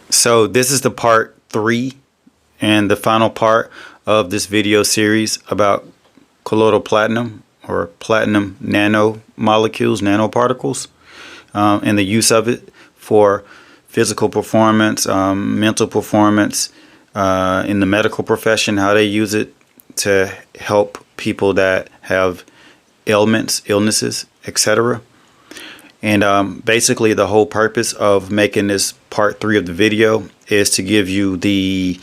So this is the part 3 and the final part of this video series about colloidal platinum, or platinum nanomolecules, nanoparticles, and the use of it for physical performance, mental performance, in the medical profession, how they use it to help people that have ailments, illnesses, etc. And basically the whole purpose of making this part 3 of the video is to give you the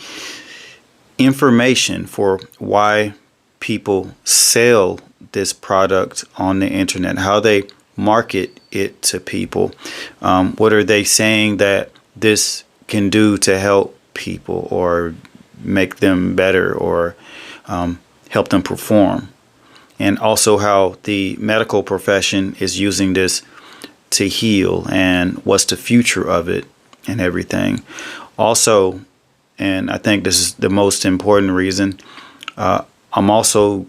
information for why people sell this product on the internet, how they market it to people. What are they saying that this can do to help people or make them better or help them perform? And also how the medical profession is using this to heal, and what's the future of it and everything. Also, and I think this is the most important reason, I'm also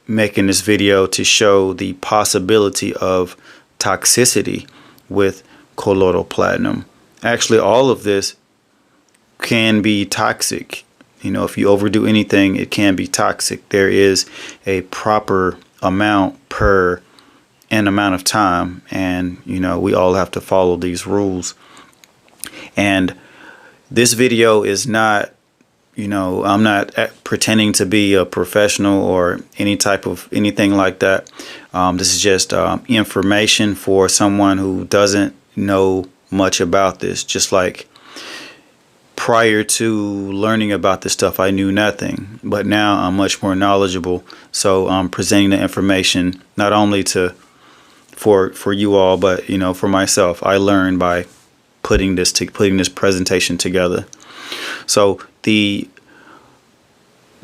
making this video to show the possibility of toxicity with colloidal platinum. Actually, all of this can be toxic. You know, if you overdo anything, it can be toxic. There is a proper amount per an amount of time, and you know, we all have to follow these rules. And this video is not, you know, I'm not pretending to be a professional or any type of anything like that. This is just information for someone who doesn't know much about this. Just like prior to learning about this stuff, I knew nothing, but now I'm much more knowledgeable. So I'm presenting the information not only to for you all, but you know, for myself. I learned by putting this presentation together. So the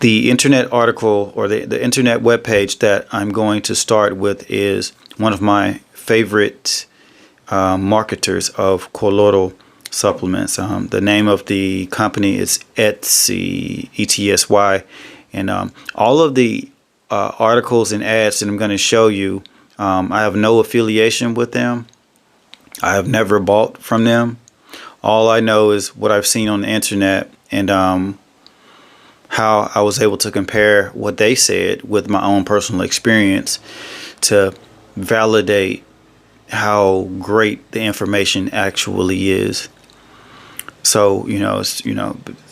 internet article, or the internet webpage that I'm going to start with, is one of my favorite marketers of colloidal supplements. The name of the company is Etsy, ETSY, and all of the articles and ads that I'm going to show you, I have no affiliation with them. I have never bought from them. All I know is what I've seen on the internet, and how I was able to compare what they said with my own personal experience to validate how great the information actually is. So, you know,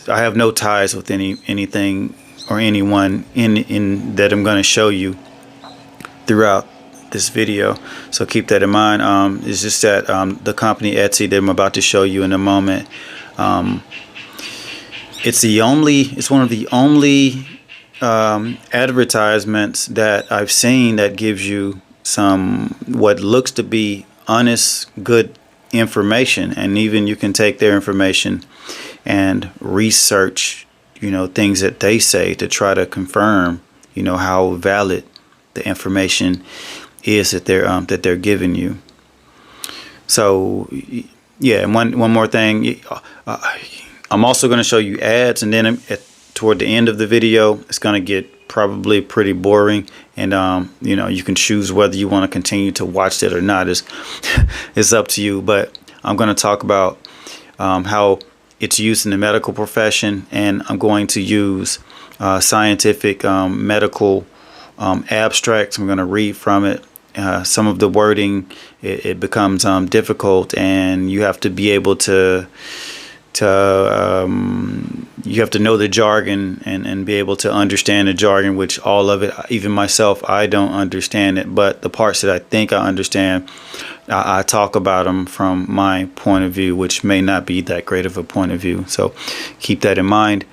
I have no ties with anything or anyone in that I'm going to show you throughout this video. So keep that in mind. It's just that the company Etsy that I'm about to show you in a moment, it's one of the only advertisements that I've seen that gives you some what looks to be honest, good information. And even you can take their information and research, you know, things that they say to try to confirm, you know, how valid the information is that they're giving you. So yeah, and one more thing, I'm also going to show you ads, and then toward the end of the video, it's going to get probably pretty boring, and you know, you can choose whether you want to continue to watch that or not. It's up to you. But I'm going to talk about how it's used in the medical profession, and I'm going to use scientific medical abstracts. I'm going to read from it. Some of the wording, it becomes difficult, and you have to be able to you have to know the jargon and be able to understand the jargon, which all of it, even myself, I don't understand it. But the parts that I think I understand, I talk about them from my point of view, which may not be that great of a point of view. So keep that in mind.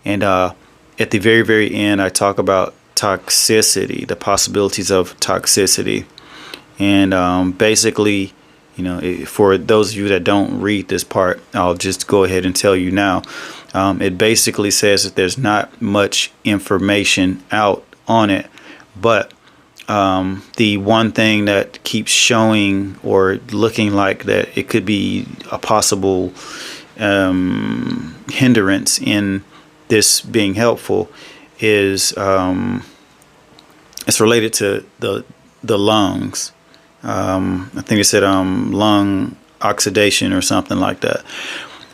And at the very, very end, I talk about toxicity, the possibilities of toxicity. And basically, you know, for those of you that don't read this part, I'll just go ahead and tell you now. It basically says that there's not much information out on it, but the one thing that keeps showing or looking like that it could be a possible hindrance in this being helpful is it's related to the lungs. I think it said lung oxidation or something like that.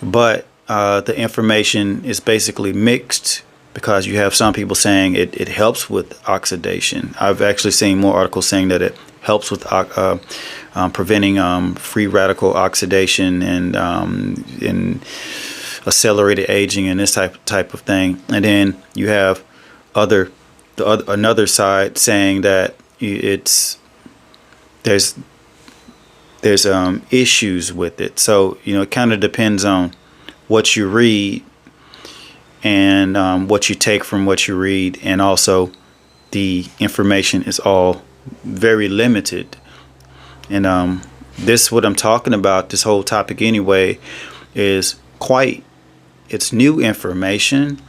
But the information is basically mixed, because you have some people saying it helps with oxidation. I've actually seen more articles saying that it helps with preventing free radical oxidation and accelerated aging and this type of thing. And then you have another side saying that there's issues with it. So it kind of depends on what you read and what you take from what you read, and also the information is all very limited. And this, what I'm talking about, this whole topic anyway, is it's new information,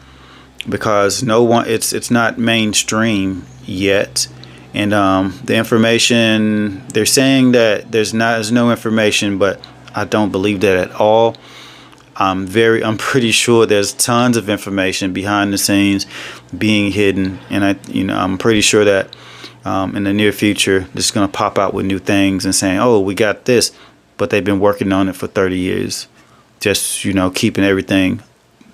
because it's not mainstream yet. And the information, they're saying that there's no information, but I don't believe that at all. I'm pretty sure there's tons of information behind the scenes being hidden, and I'm pretty sure that in the near future, this is going to pop out with new things and saying, "Oh, we got this," but they've been working on it for 30 years, just keeping everything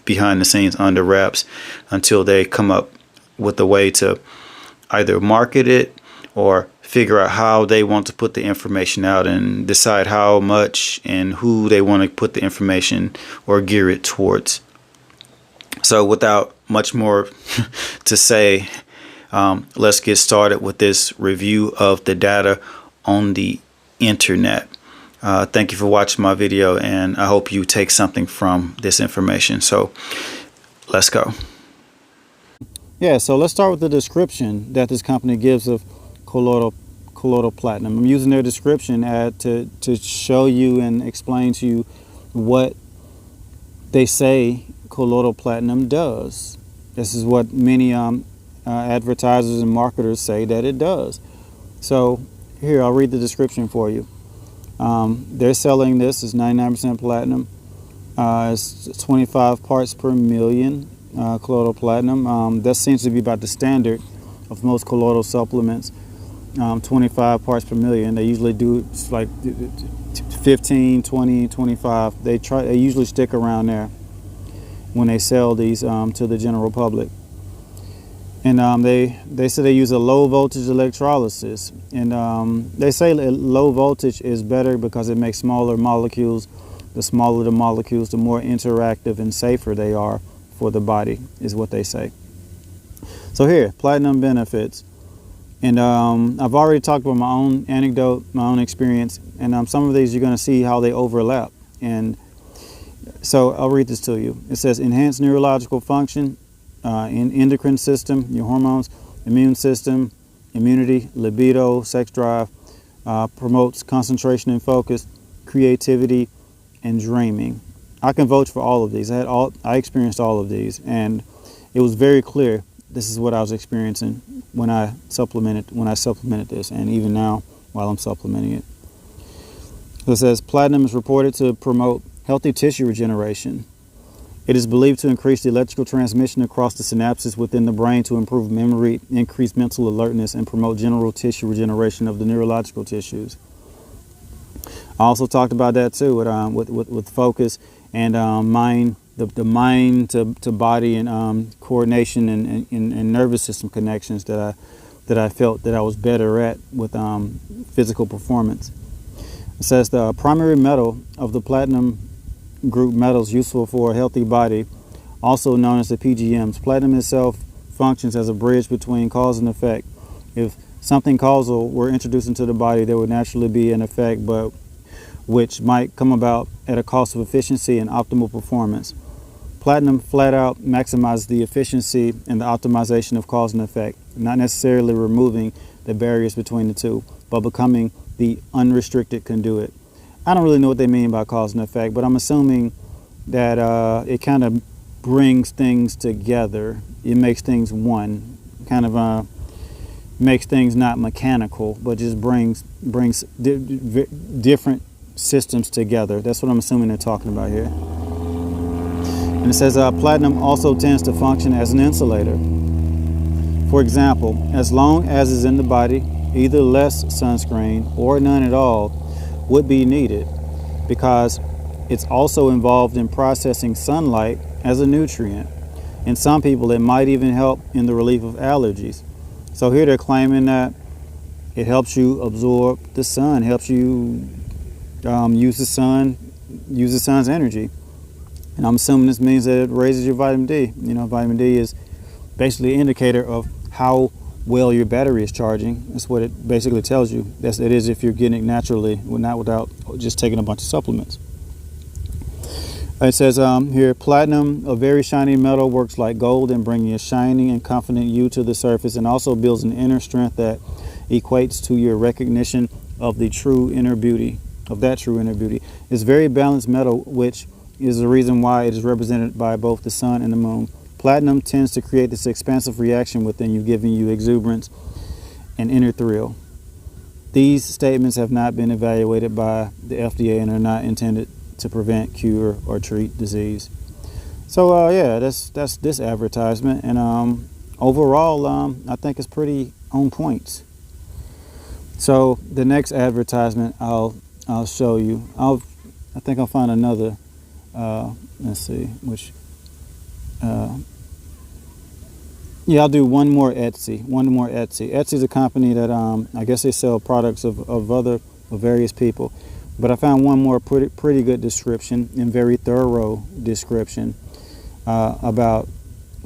behind the scenes under wraps until they come up with a way to either market it or figure out how they want to put the information out and decide how much and who they want to put the information or gear it towards. So without much more to say, let's get started with this review of the data on the internet. Thank you for watching my video, and I hope you take something from this information. So let's go. Yeah, so let's start with the description that this company gives of colloidal platinum. I'm using their description to show you and explain to you what they say colloidal platinum does. This is what many advertisers and marketers say that it does. So here, I'll read the description for you. They're selling this as 99% platinum. It's 25 parts per million colloidal platinum. That seems to be about the standard of most colloidal supplements. 25 parts per million. They usually do like 15, 20, 25. They usually stick around there when they sell these to the general public. And they say they use a low voltage electrolysis, and they say low voltage is better because it makes smaller molecules. The smaller the molecules, the more interactive and safer they are for the body, is what they say. So here, platinum benefits. And I've already talked about my own anecdote, my own experience, and some of these you're going to see how they overlap. And so I'll read this to you. It says enhance neurological function, in endocrine system, your hormones, immune system, immunity, libido, sex drive, promotes concentration and focus, creativity, and dreaming. I can vouch for all of these. I experienced all of these, and it was very clear this is what I was experiencing when I supplemented this, and even now while I'm supplementing it. So it says platinum is reported to promote healthy tissue regeneration. It is believed to increase the electrical transmission across the synapses within the brain to improve memory, increase mental alertness, and promote general tissue regeneration of the neurological tissues. I also talked about that too with focus and mind, the mind to body and coordination and nervous system connections that I felt that I was better at with physical performance. It says the primary metal of the platinum group metals useful for a healthy body, also known as the PGMs. Platinum itself functions as a bridge between cause and effect. If something causal were introduced into the body, there would naturally be an effect, but which might come about at a cost of efficiency and optimal performance. Platinum flat out maximizes the efficiency and the optimization of cause and effect, not necessarily removing the barriers between the two, but becoming the unrestricted conduit. I don't really know what they mean by cause and effect, but I'm assuming that it kind of brings things together. It makes things one, kind of makes things not mechanical, but just brings different systems together. That's what I'm assuming they're talking about here. And it says platinum also tends to function as an insulator. For example, as long as it's in the body, either less sunscreen or none at all would be needed, because it's also involved in processing sunlight as a nutrient. In some people, it might even help in the relief of allergies. So here they're claiming that it helps you absorb the sun, helps you use the sun's energy. And I'm assuming this means that it raises your vitamin D. You know, vitamin D is basically an indicator of how well your battery is charging. That's what it basically tells you. It is if you're getting it naturally, not without just taking a bunch of supplements. It says here, platinum, a very shiny metal, works like gold in bringing a shining and confident you to the surface, and also builds an inner strength that equates to your recognition of the true inner beauty, It's very balanced metal, which is the reason why it is represented by both the sun and the moon. Platinum tends to create this expansive reaction within you, giving you exuberance and inner thrill. These statements have not been evaluated by the FDA and are not intended to prevent, cure, or treat disease. So yeah, that's this advertisement, and overall, I think it's pretty on point. So the next advertisement I'll show you. I think I'll find another. Let's see which. Yeah, I'll do one more Etsy. Etsy's a company that I guess they sell products of various people. But I found one more pretty good description and very thorough description about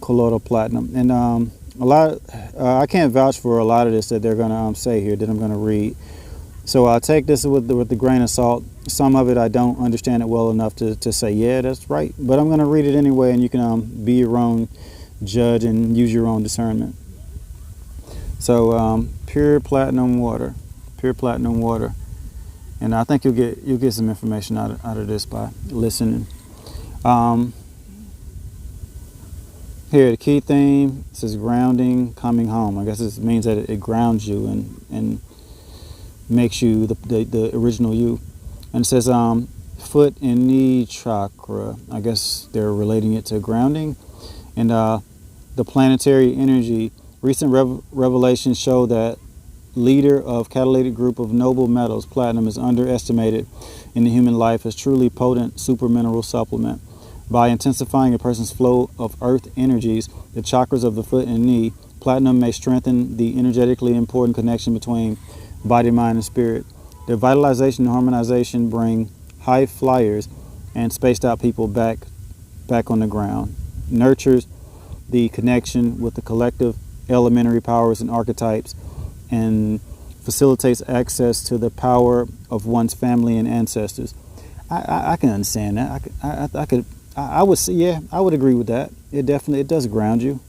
colloidal platinum. And I can't vouch for a lot of this that they're going to say here that I'm going to read. So I'll take this with the grain of salt. Some of it I don't understand it well enough to say, yeah, that's right. But I'm going to read it anyway, and you can be your own judge and use your own discernment. So pure platinum water. And I think you'll get some information out of this by listening. Here, the key theme says grounding, coming home. I guess this means that it grounds you and makes you the original you. And it says foot and knee chakra. I guess they're relating it to grounding. And the planetary energy. Recent revelations show that leader of catalytic group of noble metals, platinum is underestimated in the human life as truly potent supermineral supplement. By intensifying a person's flow of earth energies, the chakras of the foot and knee, platinum may strengthen the energetically important connection between body, mind, and spirit. Their vitalization and harmonization bring high flyers and spaced out people back on the ground. Nurtures the connection with the collective elementary powers and archetypes, and facilitates access to the power of one's family and ancestors. I can understand that. I would say, yeah, I would agree with that. It does ground you.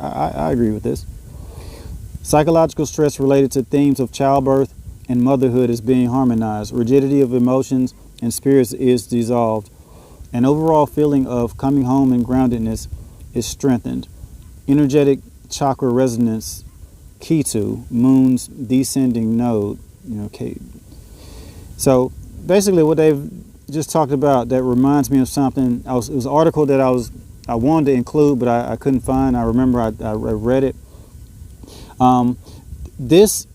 I agree with this. Psychological stress related to themes of childbirth and motherhood is being harmonized. Rigidity of emotions and spirits is dissolved. An overall feeling of coming home and groundedness is strengthened. Energetic chakra resonance, Ketu, moon's descending node. So basically what they've just talked about, that reminds me of something. It was an article that I wanted to include, but I couldn't find. I remember I read it. This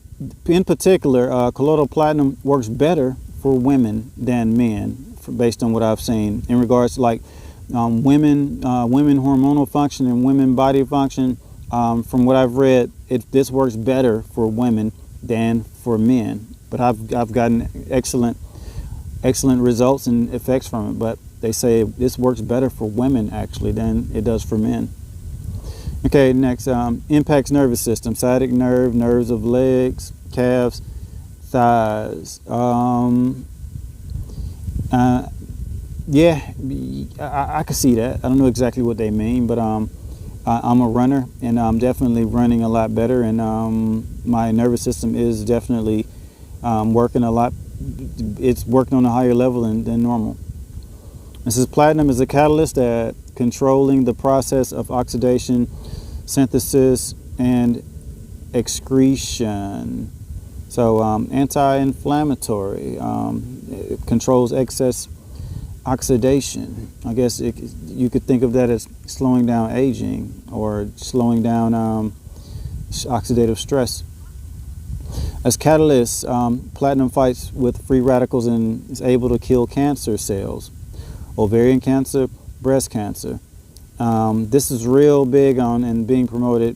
in particular, colloidal platinum works better for women than men, based on what I've seen in regards to like women hormonal function and women body function. From what I've read, this works better for women than for men. But I've gotten excellent results and effects from it. But they say this works better for women actually than it does for men. Okay, next, impacts nervous system, sciatic nerve, nerves of legs, calves, thighs. Yeah, I can see that. I don't know exactly what they mean, but I'm a runner, and I'm definitely running a lot better, and my nervous system is definitely working a lot. It's working on a higher level than normal. This is platinum is a catalyst at controlling the process of oxidation, synthesis, and excretion. So anti-inflammatory, it controls excess Oxidation. I guess you could think of that as slowing down aging or slowing down oxidative stress. As catalyst, platinum fights with free radicals and is able to kill cancer cells, ovarian cancer, breast cancer. This is real big on and being promoted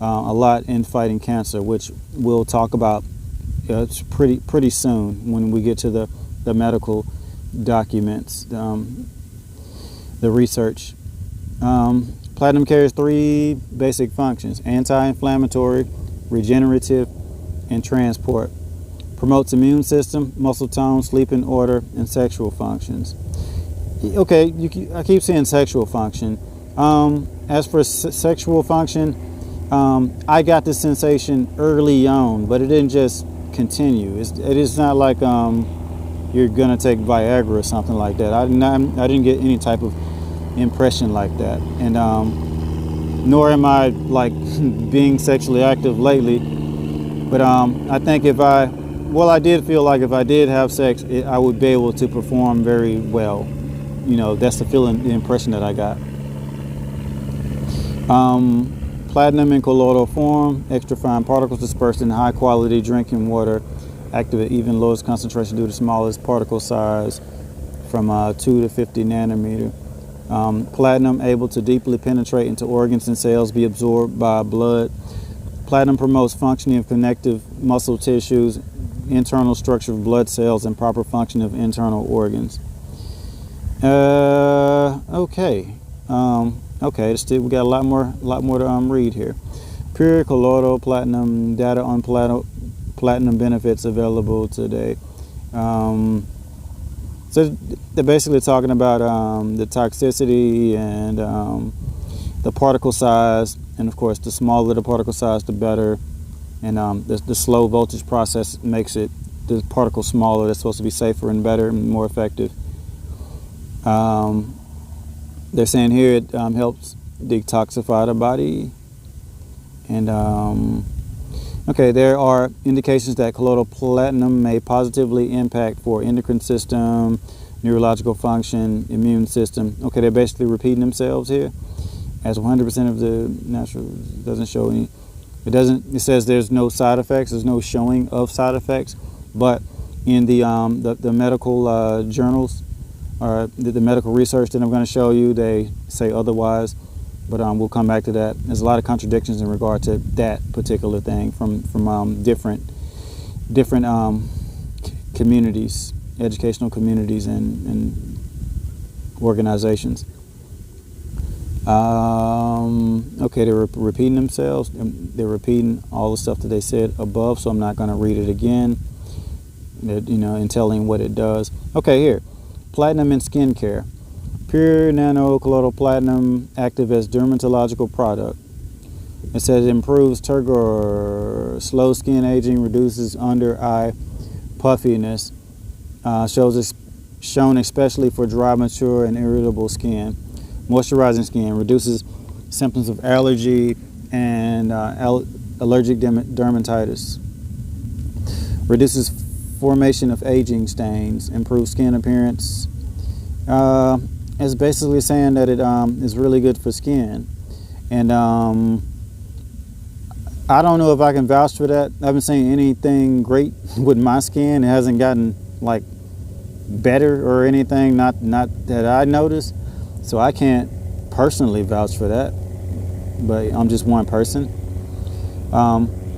a lot in fighting cancer, which we'll talk about pretty soon when we get to the medical documents, the research. Platinum carries 3 basic functions: anti-inflammatory, regenerative, and transport. Promotes immune system, muscle tone, sleeping order, and sexual functions. Okay, I keep saying sexual function. As for sexual function, I got the sensation early on, but it didn't just continue. It is not like you're gonna take Viagra or something like that. I didn't get any type of impression like that, and nor am I like being sexually active lately. But I think I did feel like if I did have sex, I would be able to perform very well. You know, that's the feeling, the impression that I got. Platinum in colloidal form, extra fine particles dispersed in high quality drinking water, active at even lowest concentration due to smallest particle size from 2 to 50 nanometer. Platinum able to deeply penetrate into organs and cells, be absorbed by blood. Platinum promotes functioning of connective muscle tissues, internal structure of blood cells, and proper function of internal organs. Okay. We got a lot more to read here. Pure colloidal platinum data on platinum benefits available today. So they're basically talking about the toxicity and the particle size, and of course, the smaller the particle size, the better. And the slow voltage process makes the particle smaller. That's supposed to be safer and better and more effective. They're saying here it helps detoxify the body. And okay, there are indications that colloidal platinum may positively impact for endocrine system, neurological function, immune system. Okay, they're basically repeating themselves here. As 100% of the natural doesn't show any. It says there's no side effects. There's no showing of side effects, but in the medical journals or the medical research that I'm going to show you, they say otherwise. But we'll come back to that. There's a lot of contradictions in regard to that particular thing from different communities, educational communities, and organizations. Okay, they're repeating themselves. They're repeating all the stuff that they said above, so I'm not going to read it again. And telling what it does. Okay, here, platinum in skincare. Pure nano colloidal platinum, active as dermatological product. It says it improves turgor, slow skin aging, reduces under eye puffiness. Shown especially for dry, mature, and irritable skin. Moisturizing skin, reduces symptoms of allergy and allergic dermatitis. Reduces formation of aging stains, improves skin appearance. It's basically saying that it is really good for skin. And I don't know if I can vouch for that. I haven't seen anything great with my skin. It hasn't gotten like better or anything, not that I noticed. So I can't personally vouch for that, but I'm just one person.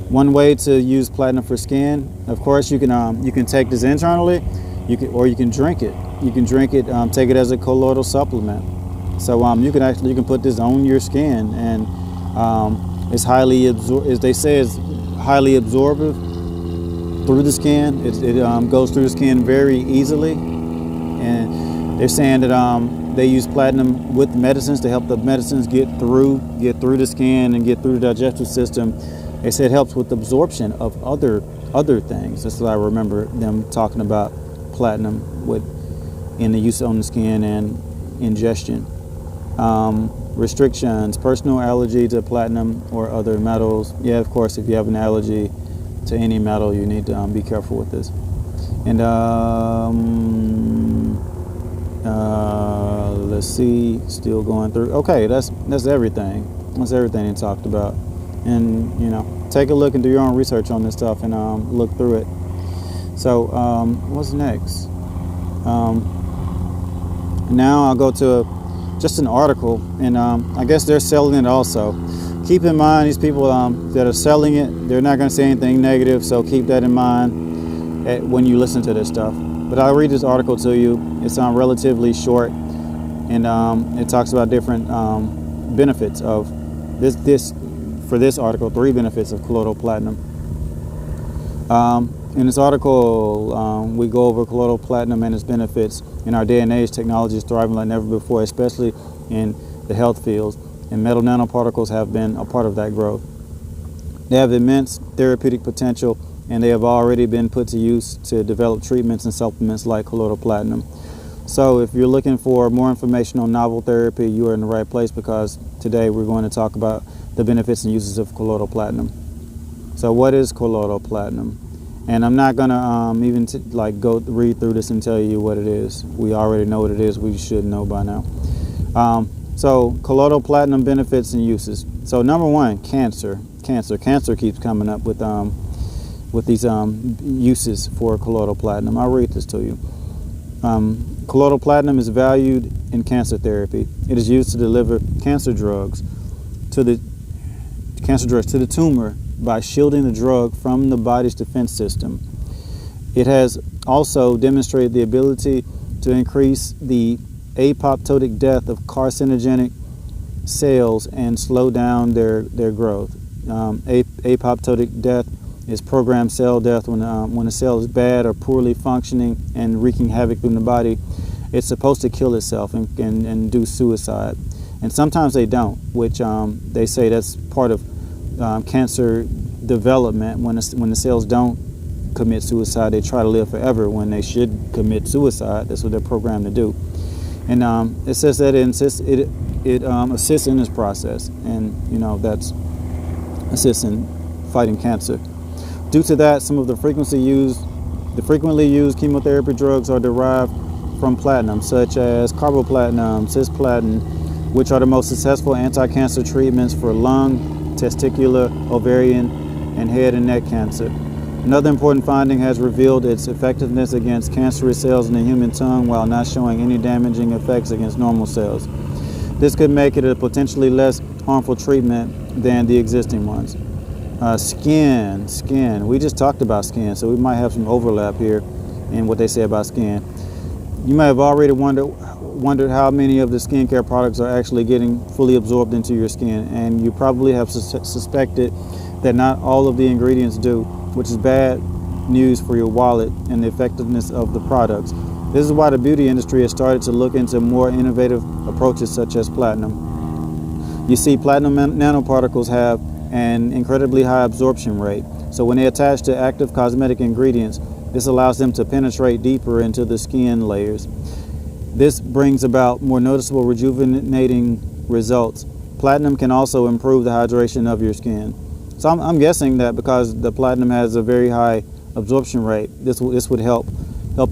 One way to use platinum for skin, of course, you can take this internally, you can drink it. You can drink it, take it as a colloidal supplement. So you can put this on your skin, and it's highly as they say, it's highly absorptive through the skin. It goes through the skin very easily, and they're saying that they use platinum with medicines to help the medicines get through the skin and get through the digestive system. They say it helps with absorption of other things. That's what I remember them talking about platinum in the use on the skin and ingestion. Restrictions: personal allergy to platinum or other metals. Yeah, of course, if you have an allergy to any metal, you need to be careful with this. And Let's see, still going through. Okay, that's everything. That's everything he talked about. And you know, take a look and do your own research on this stuff and look through it. So what's next? Now I'll go to just an article, and I guess they're selling it also. Keep in mind, these people that are selling it, they're not going to say anything negative, so keep that in mind when you listen to this stuff. But I'll read this article to you. It's relatively short, and it talks about different benefits of for this article, 3 benefits of colloidal platinum. In this article, we go over colloidal platinum and its benefits. In our day and age, technology is thriving like never before, especially in the health fields, and metal nanoparticles have been a part of that growth. They have immense therapeutic potential, and they have already been put to use to develop treatments and supplements like colloidal platinum. So if you're looking for more information on novel therapy, you are in the right place, because today we're going to talk about the benefits and uses of colloidal platinum. So what is colloidal platinum? And I'm not gonna even go read through this and tell you what it is. We already know what it is. We should know by now. So colloidal platinum benefits and uses. So number 1, cancer. Cancer keeps coming up with these uses for colloidal platinum. I'll read this to you. Colloidal platinum is valued in cancer therapy. It is used to deliver cancer drugs to the tumor by shielding the drug from the body's defense system. It has also demonstrated the ability to increase the apoptotic death of carcinogenic cells and slow down their growth. Apoptotic death is programmed cell death when a cell is bad or poorly functioning and wreaking havoc in the body. It's supposed to kill itself and do suicide. And sometimes they don't, which they say that's part of cancer development. When the cells don't commit suicide, they try to live forever when they should commit suicide. That's what they're programmed to do. And it says that it assists in this process, and you know, that's assists in fighting cancer. Due to that, some of the frequently used chemotherapy drugs are derived from platinum, such as carboplatin, cisplatin, which are the most successful anti-cancer treatments for lung, testicular, ovarian, and head and neck cancer. Another important finding has revealed its effectiveness against cancerous cells in the human tongue while not showing any damaging effects against normal cells. This could make it a potentially less harmful treatment than the existing ones. Skin. We just talked about skin, so we might have some overlap here in what they say about skin. You may have already wondered how many of the skincare products are actually getting fully absorbed into your skin, and you probably have suspected that not all of the ingredients do, which is bad news for your wallet and the effectiveness of the products. This is why the beauty industry has started to look into more innovative approaches such as platinum. You see, platinum nanoparticles have an incredibly high absorption rate, so when they attach to active cosmetic ingredients, this allows them to penetrate deeper into the skin layers. This brings about more noticeable rejuvenating results. Platinum can also improve the hydration of your skin. So I'm guessing that because the platinum has a very high absorption rate, this would help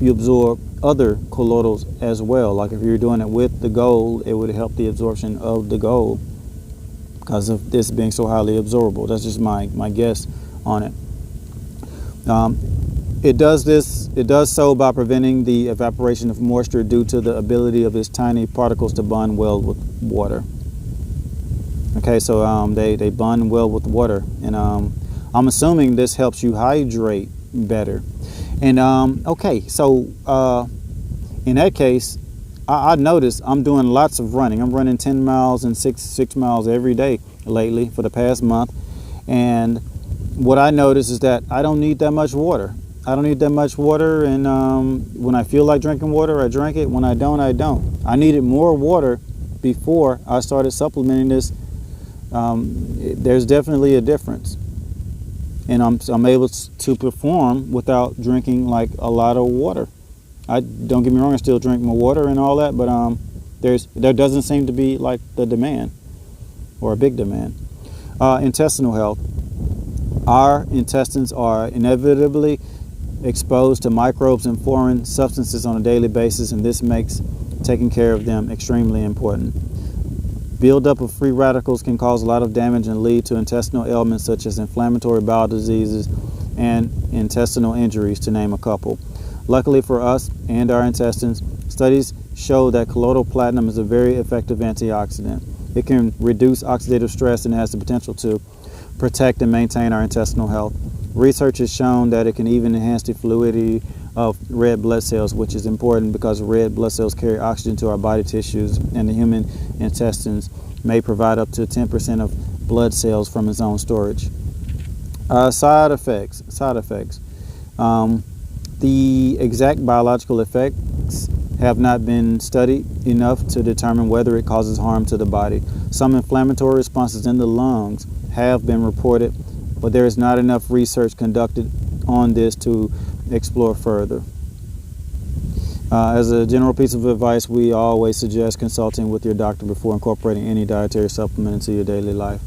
you absorb other colloidals as well. Like if you're doing it with the gold, it would help the absorption of the gold because of this being so highly absorbable. That's just my guess on it. It does so by preventing the evaporation of moisture due to the ability of its tiny particles to bond well with water. Okay, so they bond well with water, and I'm assuming this helps you hydrate better. And okay, so in that case, I noticed I'm doing lots of running. I'm running 10 miles and 6 miles every day lately for the past month, and what I noticed is that I don't need that much water. I don't need that much water, and when I feel like drinking water, I drink it. When I don't, I don't. I needed more water before I started supplementing this. There's definitely a difference, and I'm able to perform without drinking like a lot of water. Don't get me wrong, I still drink my water and all that, but there doesn't seem to be like the demand or a big demand. Intestinal health. Our intestines are inevitably exposed to microbes and foreign substances on a daily basis, and this makes taking care of them extremely important. Buildup of free radicals can cause a lot of damage and lead to intestinal ailments such as inflammatory bowel diseases and intestinal injuries, to name a couple. Luckily for us and our intestines, studies show that colloidal platinum is a very effective antioxidant. It can reduce oxidative stress and has the potential to protect and maintain our intestinal health. Research has shown that it can even enhance the fluidity of red blood cells, which is important because red blood cells carry oxygen to our body tissues, and the human intestines may provide up to 10% of blood cells from its own storage. Side effects. The exact biological effects have not been studied enough to determine whether it causes harm to the body. Some inflammatory responses in the lungs have been reported, but there is not enough research conducted on this to explore further. As a general piece of advice, we always suggest consulting with your doctor before incorporating any dietary supplement into your daily life.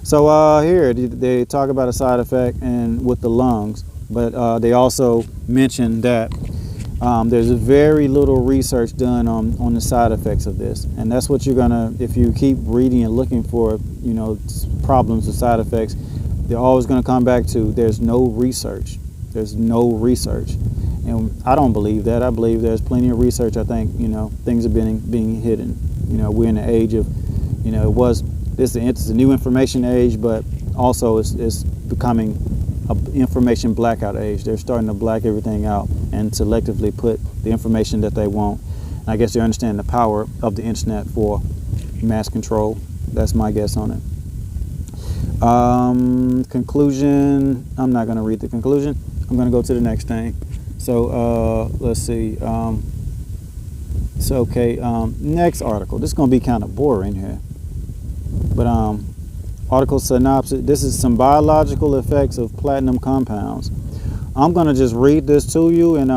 So here they talk about a side effect and with the lungs, but they also mention that there's very little research done on the side effects of this, and that's what you're gonna, if you keep reading and looking for, you know, problems with side effects, they're always going to come back to there's no research. There's no research, and I don't believe that. I believe there's plenty of research. I think, you know, things are being hidden. You know, we're in the age of, you know, it's a new information age, but also it's becoming an information blackout age. They're starting to black everything out and selectively put the information that they want. And I guess they understand the power of the internet for mass control. That's my guess on it. Conclusion. I'm not going to read the conclusion. I'm going to go to the next thing. So let's see. Next article. This is going to be kind of boring here, but article synopsis. This is some biological effects of platinum compounds. I'm going to just read this to you, and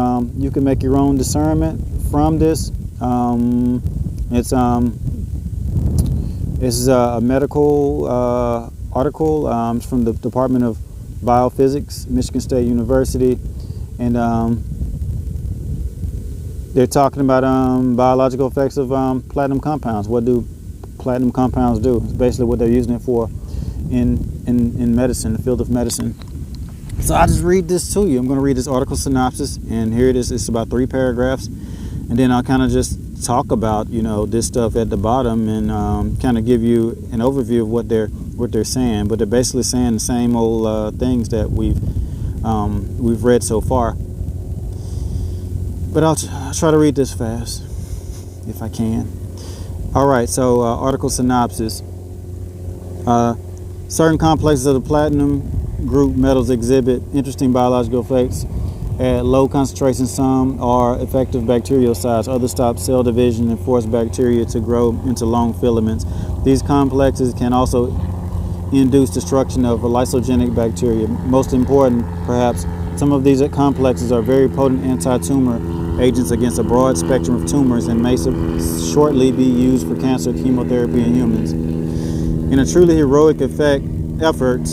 you can make your own discernment from this. This is a medical article. It's from the Department of Biophysics, Michigan State University, and they're talking about biological effects of platinum compounds. What do platinum compounds do? It's basically what they're using it for in medicine, the field of medicine. So I'll just read this to you. I'm going to read this article synopsis, and here it is. It's about 3 paragraphs, and then I'll kind of just talk about, you know, this stuff at the bottom, and kind of give you an overview of what they're saying. But they're basically saying the same old things that we've read so far. But I'll try to read this fast if I can. All right. So article synopsis. Certain complexes of the platinum group metals exhibit interesting biological effects at low concentrations. Some are effective bactericides, others stop cell division and force bacteria to grow into long filaments. These complexes can also induce destruction of lysogenic bacteria. Most important, perhaps, some of these complexes are very potent anti-tumor agents against a broad spectrum of tumors and may shortly be used for cancer chemotherapy in humans. In a truly heroic effort,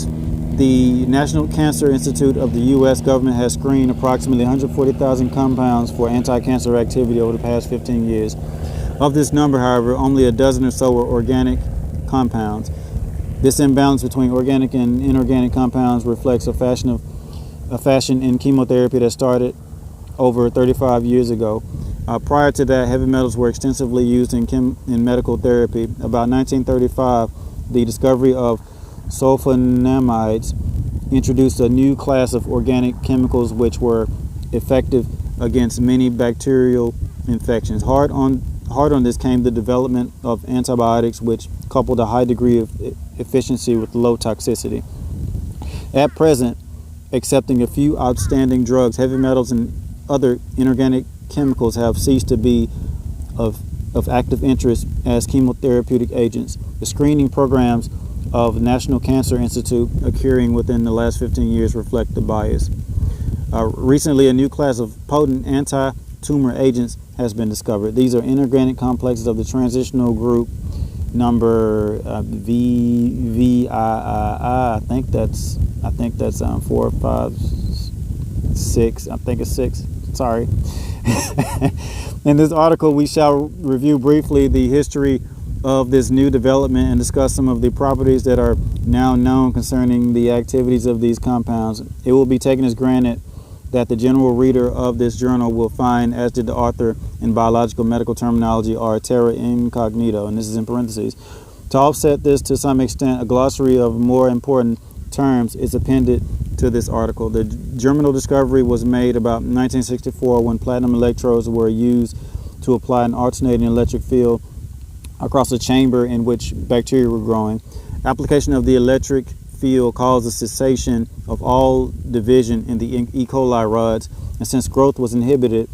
the National Cancer Institute of the U.S. government has screened approximately 140,000 compounds for anti-cancer activity over the past 15 years. Of this number, however, only a dozen or so are organic compounds. This imbalance between organic and inorganic compounds reflects a fashion in chemotherapy that started over 35 years ago. Prior to that, heavy metals were extensively used in medical therapy. About 1935, the discovery of sulfonamides introduced a new class of organic chemicals which were effective against many bacterial infections. Hard on this came the development of antibiotics, which coupled a high degree of efficiency with low toxicity. At present, excepting a few outstanding drugs, heavy metals and other inorganic chemicals have ceased to be of active interest as chemotherapeutic agents. The screening programs of the National Cancer Institute occurring within the last 15 years reflect the bias. Recently, a new class of potent anti-tumor agents has been discovered. These are inorganic complexes of the transitional group number VVIII. I think that's 4, 5, 6. I think it's 6. Sorry. In this article, we shall review briefly the history of this new development and discuss some of the properties that are now known concerning the activities of these compounds. It will be taken as granted that the general reader of this journal will find, as did the author in biological medical terminology, are terra incognito, and this is in parentheses. To offset this to some extent, a glossary of more important terms is appended to this article. The germinal discovery was made about 1964 when platinum electrodes were used to apply an alternating electric field across a chamber in which bacteria were growing. Application of the electric field caused a cessation of all division in the E. coli rods, and since growth was inhibited,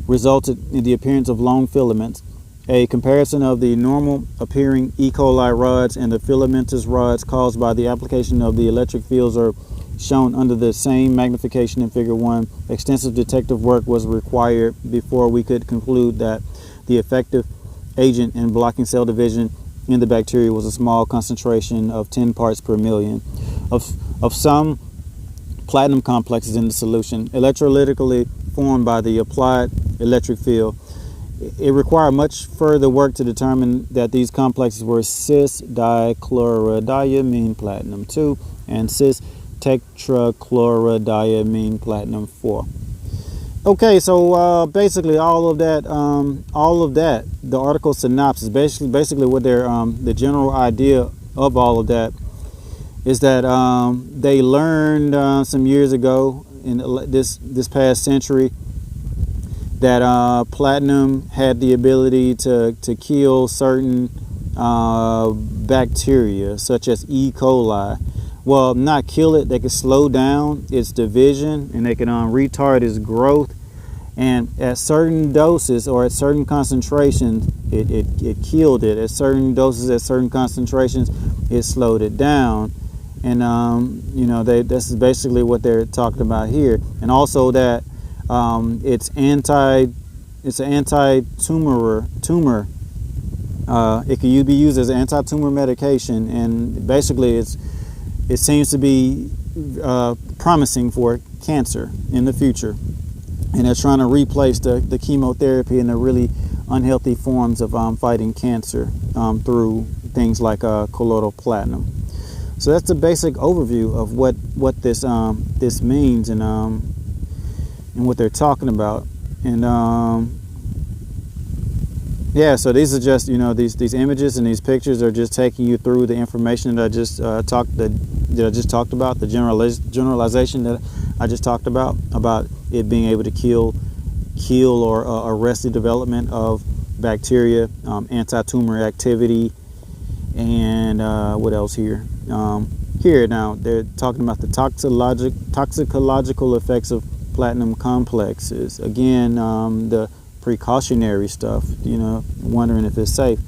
resulted in the appearance of long filaments. A comparison of the normal appearing E. coli rods and the filamentous rods caused by the application of the electric fields are shown under the same magnification in Figure 1. Extensive detective work was required before we could conclude that the effective agent in blocking cell division in the bacteria was a small concentration of 10 parts per million of some platinum complexes in the solution, electrolytically formed by the applied electric field. It required much further work to determine that these complexes were cis-dichlorodiamine platinum 2 and cis-tetrachlorodimine platinum 4. Okay, so basically all of that, the article synopsis, basically what they're, the general idea of all of that is that they learned some years ago in this past century that platinum had the ability to kill certain bacteria such as E. coli. Well, not kill it, they could slow down its division and they can retard its growth. And at certain doses or at certain concentrations, it killed it. At certain doses, at certain concentrations, it slowed it down. And you know, this is basically what they're talking about here. And also that it's an anti-tumor. It can be used as an anti-tumor medication, and basically it seems to be promising for cancer in the future. And they're trying to replace the chemotherapy and the really unhealthy forms of fighting cancer through things like colloidal platinum. So that's the basic overview of what this means and what they're talking about. And yeah, so these are just, you know, these images and these pictures are just taking you through the information that I just talked about, the generalization that I just talked about it being able to kill or arrest the development of bacteria, anti-tumor activity, and what else here? Here now they're talking about the toxicological effects of platinum complexes. Again, the precautionary stuff, you know, wondering if it's safe.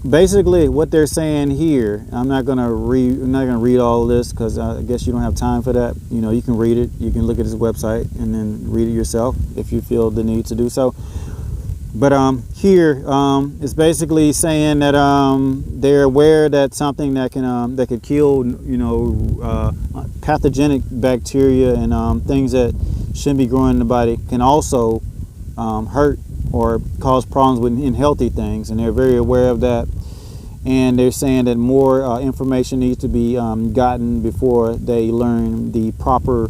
Basically what they're saying here, I'm not gonna read all of this because I guess you don't have time for that. You know, you can read it, you can look at his website and then read it yourself if you feel the need to do so. But here it's basically saying that they're aware that something that can that could kill, you know, pathogenic bacteria and things that shouldn't be growing in the body can also hurt or cause problems with healthy things, and they're very aware of that. And they're saying that more information needs to be gotten before they learn the proper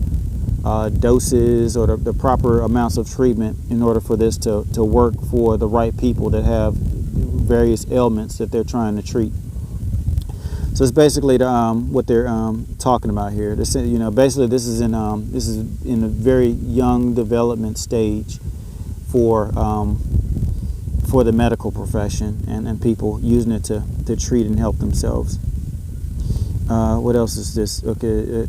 doses or the proper amounts of treatment in order for this to work for the right people that have various ailments that they're trying to treat. So it's basically what they're talking about here. This, you know, basically this is in a very young development stage for the medical profession and people using it to treat and help themselves. What else is this? Okay,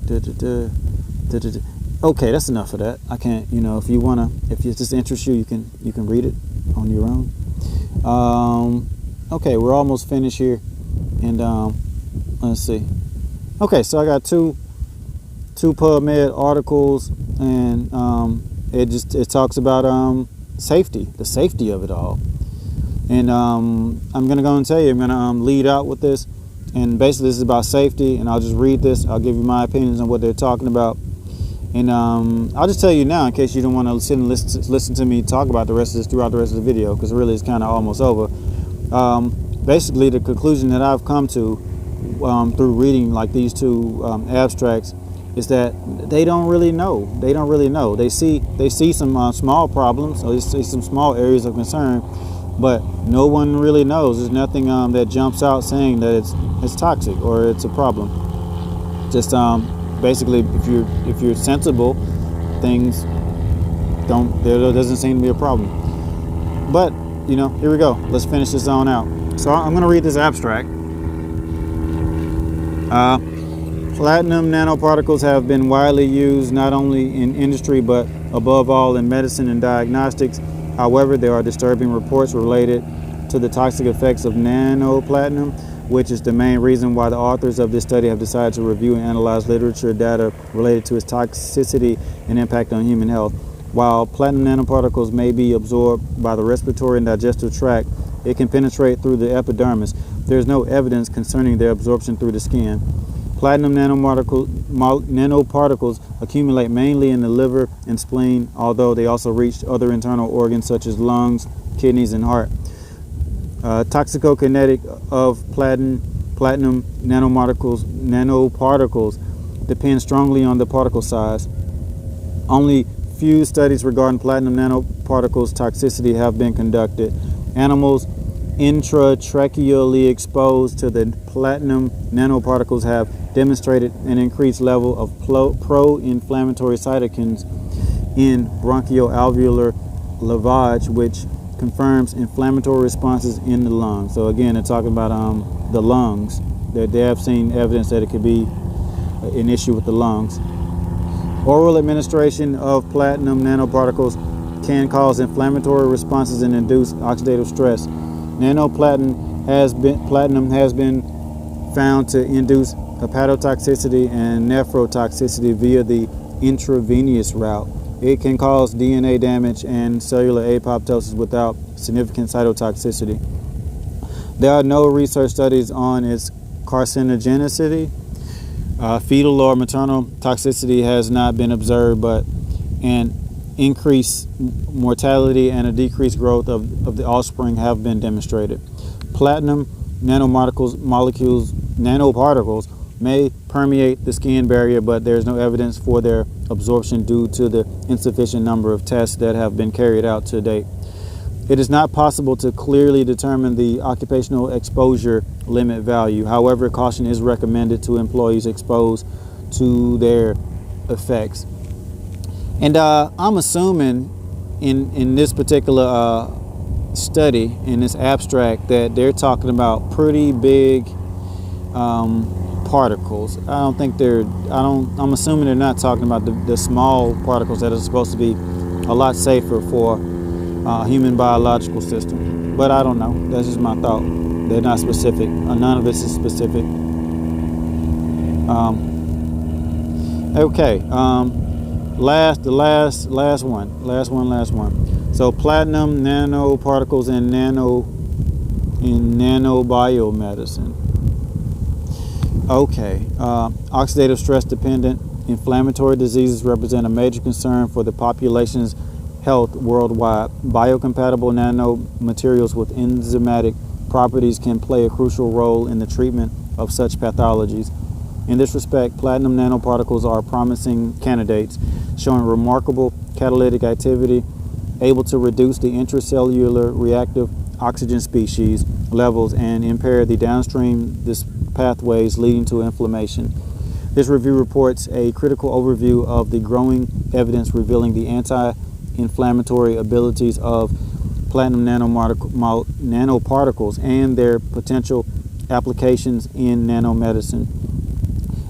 okay, that's enough of that. I can't, you know, if this interests you, you can read it on your own. Okay, we're almost finished here, and let's see. Okay, so I got two PubMed articles, and it talks about the safety of it all. And I'm gonna go and tell you, I'm gonna lead out with this, and basically this is about safety, and I'll just read this. I'll give you my opinions on what they're talking about. And I'll just tell you now, in case you don't want to sit and listen to me talk about the rest of this throughout the rest of the video, because really it's kind of almost over. Basically, the conclusion that I've come to through reading like these two abstracts is that they don't really know. They don't really know. They see some small problems, or they see some small areas of concern, but no one really knows. There's nothing that jumps out saying that it's toxic or it's a problem. Just basically, if you're sensible, things there doesn't seem to be a problem. But here we go. Let's finish this on out. So I'm going to read this abstract. Platinum nanoparticles have been widely used not only in industry but above all in medicine and diagnostics. However, there are disturbing reports related to the toxic effects of nanoplatinum, which is the main reason why the authors of this study have decided to review and analyze literature data related to its toxicity and impact on human health. While platinum nanoparticles may be absorbed by the respiratory and digestive tract, it can penetrate through the epidermis. There is no evidence concerning their absorption through the skin. Platinum nanoparticles accumulate mainly in the liver and spleen, although they also reach other internal organs such as lungs, kidneys, and heart. Toxicokinetic of platinum nanoparticles depend strongly on the particle size. Only few studies regarding platinum nanoparticles toxicity have been conducted. Animals intratracheally exposed to the platinum nanoparticles have demonstrated an increased level of pro-inflammatory cytokines in bronchoalveolar lavage, which confirms inflammatory responses in the lungs. So again, they're talking about the lungs. They have seen evidence that it could be an issue with the lungs. Oral administration of platinum nanoparticles can cause inflammatory responses and induce oxidative stress. Nanoplatinum has been found to induce hepatotoxicity and nephrotoxicity via the intravenous route. It can cause DNA damage and cellular apoptosis without significant cytotoxicity. There are no research studies on its carcinogenicity. Fetal or maternal toxicity has not been observed, but an increased mortality and a decreased growth of the offspring have been demonstrated. Platinum nanoparticles may permeate the skin barrier, but there is no evidence for their absorption due to the insufficient number of tests that have been carried out to date. It is not possible to clearly determine the occupational exposure limit value. However, caution is recommended to employees exposed to their effects. And I'm assuming in this particular study, in this abstract, that they're talking about pretty big particles. I'm assuming they're not talking about the small particles that are supposed to be a lot safer for human biological system. But I don't know. That's just my thought. They're not specific. None of this is specific. Okay. The last one. So platinum nanoparticles in nanobiomedicine. Okay. Oxidative stress dependent inflammatory diseases represent a major concern for the population's health worldwide. Biocompatible nanomaterials with enzymatic properties can play a crucial role in the treatment of such pathologies. In this respect, platinum nanoparticles are promising candidates, showing remarkable catalytic activity, able to reduce the intracellular reactive oxygen species levels and impair the downstream pathways leading to inflammation. This review reports a critical overview of the growing evidence revealing the anti-inflammatory abilities of platinum nanoparticles and their potential applications in nanomedicine.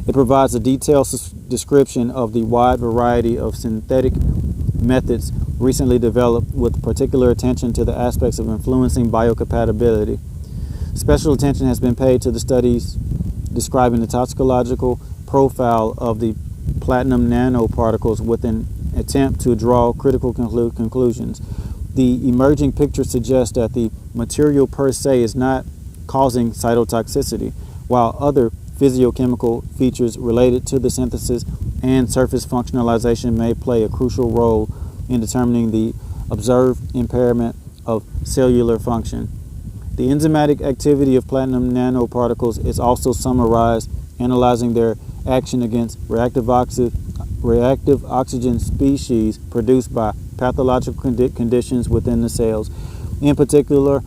It provides a detailed description of the wide variety of synthetic methods recently developed, with particular attention to the aspects of influencing biocompatibility. Special attention has been paid to the studies describing the toxicological profile of the platinum nanoparticles with an attempt to draw critical conclusions. The emerging picture suggests that the material per se is not causing cytotoxicity, while other physiochemical features related to the synthesis and surface functionalization may play a crucial role in determining the observed impairment of cellular function. The enzymatic activity of platinum nanoparticles is also summarized, analyzing their action against reactive oxygen species produced by pathological conditions within the cells. In particular,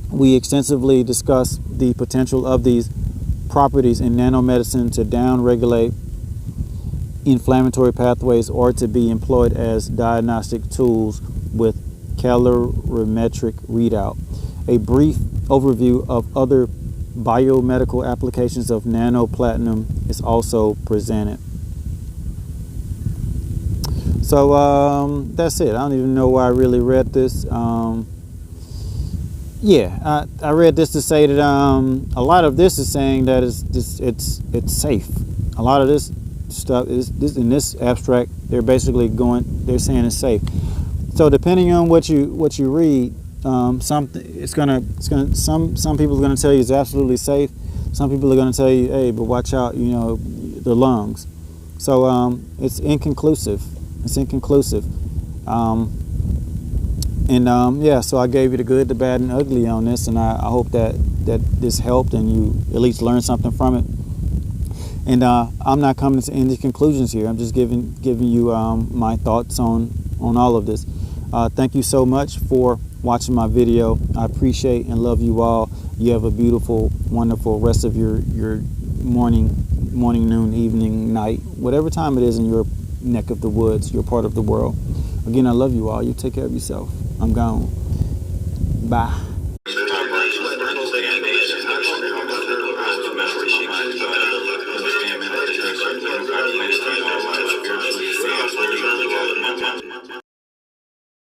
we extensively discuss the potential of these properties in nanomedicine to downregulate inflammatory pathways or to be employed as diagnostic tools with calorimetric readout. A brief overview of other biomedical applications of nanoplatinum is also presented. So that's it. I don't even know why I really read this. Yeah, I read this to say that a lot of this is saying that it's safe. A lot of this stuff is in this abstract. They're basically saying it's safe. So depending on what you read, some people are gonna tell you it's absolutely safe. Some people are gonna tell you, hey, but watch out, the lungs. So it's inconclusive. It's inconclusive. Yeah, so I gave you the good, the bad, and ugly on this, and I hope that this helped and you at least learned something from it. And I'm not coming to any conclusions here. I'm just giving you my thoughts on all of this. Thank you so much for watching my video. I appreciate and love you all. You have a beautiful, wonderful rest of your morning, noon, evening, night, whatever time it is in your neck of the woods, your part of the world. Again, I love you all. You take care of yourself. I'm gone. Bye.